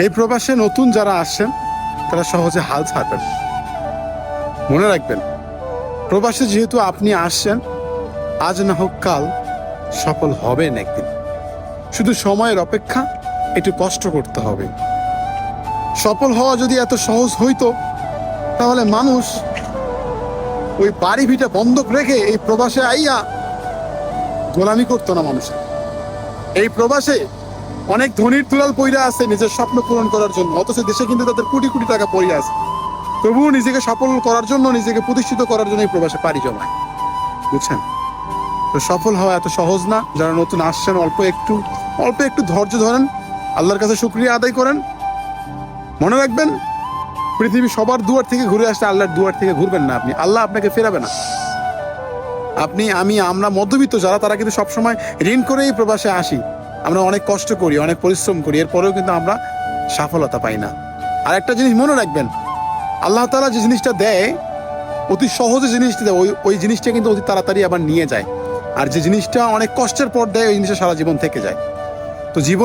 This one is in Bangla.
এই প্রবাসে নতুন যারা আসছেন তারা সহজে হাল ছাড়বেন। মনে রাখবেন, প্রবাসে যেহেতু আপনি আসছেন, আজ না হোক কাল সফল হবেন একদিন। শুধু সময়ের অপেক্ষা, একটু কষ্ট করতে হবে। সফল হওয়া যদি এত সহজ হইতো, তাহলে মানুষ ওই বাড়ি ভিটা বন্ধক রেখে এই প্রবাসে আইয়া গোলামি করতো না মানুষের। এই প্রবাসে অনেক ধনীর তুলাল পইরা আছে নিজের স্বপ্ন পূরণ করার জন্য, অথচ দেশে কিন্তু তাদের কোটি কোটি টাকা পইরা আছে, তবুও নিজেকে সফল করার জন্য, নিজেকে প্রতিষ্ঠিত করার জন্য এই প্রবাসে পাড়ি জমায়। বুঝছেন? তো সফল হওয়া এত সহজ না। যারা নতুন আসছেন, অল্প একটু ধৈর্য ধরেন, আল্লাহর কাছে শুকরিয়া আদায় করেন। মনে রাখবেন, পৃথিবী সবার দুয়ার থেকে ঘুরে আসলে আল্লাহর দুয়ার থেকে ঘুরবেন না আপনি, আল্লাহ আপনাকে ফেরাবে না। আপনি, আমি, আমরা মধ্যবিত্ত যারা, তারা কিন্তু সবসময় ঋণ করেই প্রবাসে আসি। আমরা অনেক কষ্ট করি, অনেক পরিশ্রম করি, এরপরেও কিন্তু আমরা সফলতা পাই না। আর একটা জিনিস মনে রাখবেন, আল্লাহ তাআলা যে জিনিসটা দেয়, অতি সহজে জিনিসটা দেয়, ওই জিনিসটা কিন্তু অতি তাড়াতাড়ি আবার নিয়ে যায়। আর যে জিনিসটা অনেক কষ্টের পর দেয়, ওই জিনিসটা সারা জীবন থেকে যায়। তো জীবন